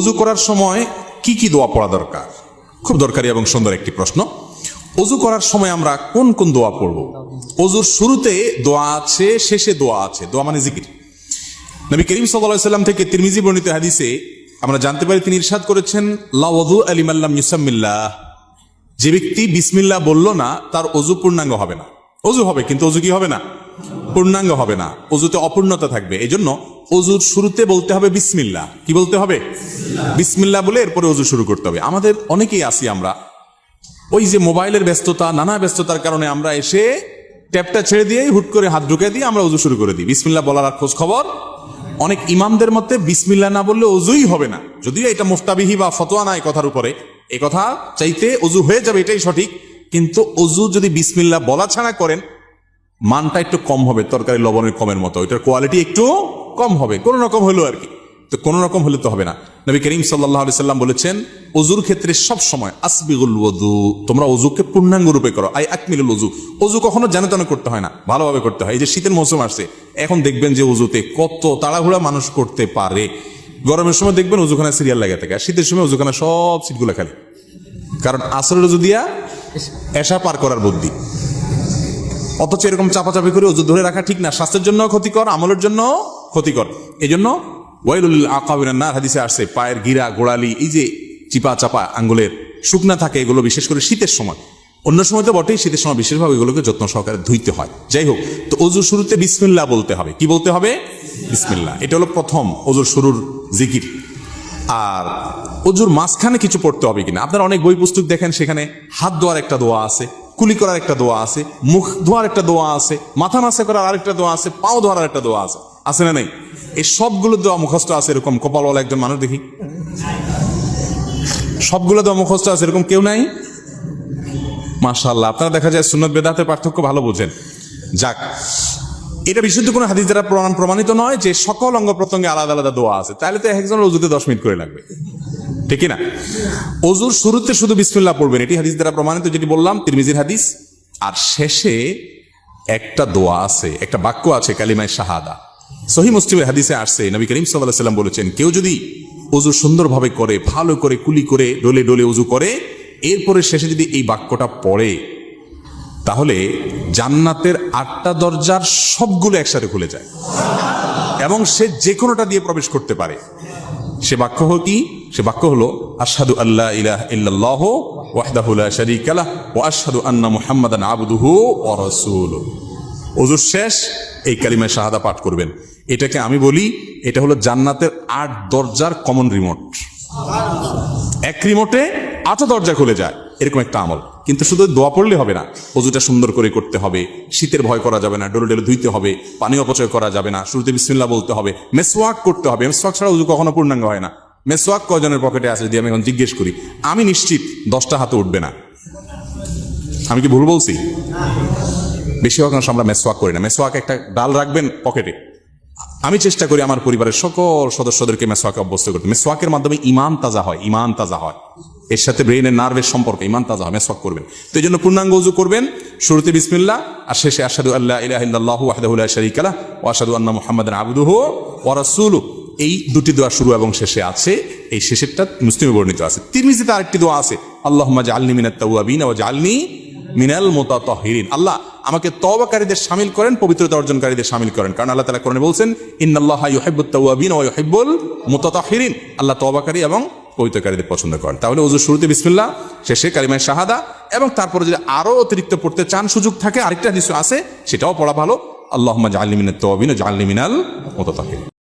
অজু করার সময় কি কি দোয়া পড়া দরকার? খুব দরকারি এবং সুন্দর একটি প্রশ্ন। অজু করার সময় আমরা কোন কোন দোয়া পড়ব? অজুর শুরুতে দোয়া আছে, শেষে দোয়া আছে। দোয়া মানে জিকির। নবী করিম সাল্লাল্লাহু আলাইহি সাল্লাম থেকে তিরমিজি বর্ণিত হাদিসে আমরা জানতে পারি, তিনি ইরশাদ করেছেন, লা ওযু লিমান লাম ইউসাম্মিল্লাহ। যে ব্যক্তি বিসমিল্লাহ বলল না, তার অজু পূর্ণাঙ্গ হবে না। অজু হবে কিন্তু অজু কি হবে না? পূর্ণাঙ্গ হবে না, অজুতে অপূর্ণতা থাকবে। এই জন্য অজুর শুরুতে বলতে হবে বিসমিল্লাহ। কি বলতে হবে? বিসমিল্লাহ বলে এরপরে অজু শুরু করতে হবে। আমাদের অনেকেই আছি আমরা, ওই যে মোবাইলের ব্যস্ততা, নানা ব্যস্ততার কারণে আমরা এসে ট্যাপটা ছেড়ে দিয়ে হুট করে হাত ঢুকে দিয়ে আমরা অজু শুরু করে দিই। বিসমিল্লাহ বলার আর খোঁজ খবর। অনেক ইমামদের মতে বিসমিল্লাহ না বললে অজুই হবে না, যদিও এটা মুফতাবিহি বা ফতোয়া না এই কথার উপরে। এই কথা চাইতে অজু হয়ে যাবে, এটাই সঠিক। কিন্তু অজু যদি বিসমিল্লাহ বলা ছাড়া করেন, মানটা একটু কম হবে, তরকারি লবণের কমের মতো, এটার কোয়ালিটি একটু কম হবে, কোন রকম হলো আর কি। তো কোন রকম হলে তো হবে না। নবী করিম সাল্লাল্লাহু আলাইহি সাল্লাম বলেছেন, অজুর ক্ষেত্রে সব সময় আসবিগুল ওযু, তোমরা অজুকে পূর্ণাঙ্গ রূপে করো। আই আকমিলুল ওযু। অজু কখনো যেন তেন করতে হয় না, ভালোভাবে করতে হয়। এই যে শীতের মৌসুম আসছে, এখন দেখবেন যে অজুতে কত তাড়াহুড়া মানুষ করতে পারে। গরমের সময় দেখবেন অজুখানা সিরিয়াল লাগে থাকে, আর শীতের সময় অজুখানা সব সিটগুলো খালি। কারণ আসরের অজু দিয়া এশা পার করার বুদ্ধি। অথচ এরকম চাপাচাপি করে অজু ধরে রাখা ঠিক না, স্বাস্থ্যের জন্য ক্ষতিকর, আমলের জন্য ক্ষতিকর। এই জন্য ওয়াইলুল আকাবিনান নার হাদিসে আসছে, পায়ের গিরা, গোড়ালি, এই যে চিপা চাপা আঙ্গুলের শুকনা থাকে, এগুলো বিশেষ করে শীতের সময়, অন্য সময় তো বটেই, শীতের সময় বিশেষভাবে এগুলোকে যত্ন সহকারে ধুইতে হয়। যাই হোক, তো অজুর শুরুতে বিসমিল্লাহ বলতে হবে। কি বলতে হবে? বিসমিল্লাহ। এটা হলো প্রথম অজুর শুরুর জিকির। আর অজুর মাঝখানে কিছু পড়তে হবে কিনা, আপনারা অনেক বই পুস্তক দেখেন, সেখানে হাত ধোয়ার একটা দোয়া আছে, কুলি করার একটা দোয়া আছে, মুখ ধোয়ার একটা দোয়া আছে, মাথা মাসা করার আরেকটা দোয়া আছে, পাও ধোয়ার একটা দোয়া আছে। আছে না নেই? এই সবগুলো দোয়া মুখস্থ আছে এরকম কপালওয়ালা একজন মানুষ দেখি? সবগুলো দোয়া মুখস্থ আছে এরকম কেউ নাই? মাশাআল্লাহ, আপনারা দেখা যায় সুন্নাত বেদাতের পার্থক্য ভালো বোঝেন। যাক, এটা বিশুদ্ধ কোনো হাদিস দ্বারা প্রমাণিত নয় যে সকল অঙ্গ প্রত্যঙ্গে আলাদা আলাদা দোয়া আছে। তাহলে তো একজনের অজুতে 10 মিনিট করে লাগবে, ঠিক না? অজুর শুরুতে শুধু বিসমিল্লাহ পড়বেন, এটি হাদিস দ্বারা প্রমাণিত, যেটি বললাম তিরমিজির হাদিস। আর শেষে একটা দোয়া আছে, একটা বাক্য আছে, কালিমায়ে শাহাদা। সহিহ মুসলিমের হাদিসে আসছে, নবী করিম সাল্লাল্লাহু আলাইহি সাল্লাম বলেছেন, কেউ যদি অজু সুন্দরভাবে করে, ভালো করে কুলি করে, ডলে ডলে অজু করে, এরপরে শেষে যদি এই বাক্যটা পড়ে, তাহলে জান্নাতের 8টা দরজার সবগুলো একসাথে খুলে যায় এবং সে যে কোনোটা দিয়ে প্রবেশ করতে পারে। সে বাক্য হলো কি? সে বাক্য হলো, আশহাদু আল্লা ইলাহা ইল্লাল্লাহু ওয়াহদাহু লা শারীকা লাহু ওয়া আশহাদু আন্না মুহাম্মাদান আবদুহু ওয়া রাসূলুহু। ওযুর শেষ এই কালিমায়ে শাহাদা পাঠ করবেন। এটাকে আমি বলি, এটা হলো জান্নাতের 8 দরজার কমন রিমোট। এক রিমোটে 8 দরজা খুলে যায়, এরকম একটা আমল। কিন্তু শুধু দোয়া পড়লে হবে না, অজুটা সুন্দর করে করতে হবে, শীতের ভয় করা যাবে না, ডলে ডলে ধুইতে হবে, পানি অপচয় করা যাবে না, শুরুতে বিসমিল্লাহ বলতে হবে, মেসওয়াক করতে হবে। মেসওয়াক ছাড়া অজু কখনো পূর্ণাঙ্গ হয় না। মেসওয়াক কয়জনের পকেটে আছে যদি আমি এখন জিজ্ঞেস করি, আমি নিশ্চিত 10টা হাতে উঠবে না। আমি কি ভুল বলছি? বেশিরভাগ মানুষ আমরা মেসওয়াক করি না। মেসওয়াক একটা ডাল রাখবেন পকেটে। আমি চেষ্টা করি আমার পরিবারের সকল সদস্যদেরকে মেসওয়াকে অভ্যস্ত করতে। মেসওয়াকের মাধ্যমে ঈমান তাজা হয়, ঈমান তাজা হয়, এর সাথে ব্রেইনের নার্ভের সম্পর্ক, ঈমান তাজা হয় মেসওয়াক করবেন। তো এই জন্য পূর্ণাঙ্গ ওযু করবেন, শুরুতে বিসমিল্লাহ আর শেষে আশহাদু আল্লা ইলাহা ইল্লাল্লাহু ওয়াহদাহু লা শারীকা লাহু ওয়া আশহাদু আন্না মুহাম্মাদান আবদুহু ওয়া রাসূলুহু। এই দুটি দোয়া শুরু এবং শেষে আছে। এই শেষেরটা মুসলিমে বর্ণিত আছে। তিরমিজিতে আরেকটি দোয়া আছে, আল্লাহুম্মা জাআলনি মিনাত তাওয়াবিন ওয়া জাআলনি মিনাল মুতাতাহহিরিন। আল্লাহ আমাকে তওবাকারীদের শামিল করেন, পবিত্রতা অর্জনকারীদের শামিল করেন। কারণ আল্লাহ তাআলা কোরআনে বলছেন, ইন্নাল্লাহা ইউহিব্বুত তাওয়াবিন ওয়া ইউহিব্বুল মুতাতাহহিরিন। আল্লাহ তওবাকারী এবং পবিত্রকারীদের পছন্দ করেন। তাহলে ওযুর শুরুতে বিসমিল্লাহ, শেষে কালিমায়ে শাহাদা, এবং তারপরে যদি আরো অতিরিক্ত পড়তে চান, সুযোগ থাকে, আরেকটা হাদিস আছে, সেটাও পড়া ভালো, আল্লাহুম্মা জাআলনি মিনাত তাওয়াবিন ওয়া জাআলনি মিনাল মুতাতাহহিরিন।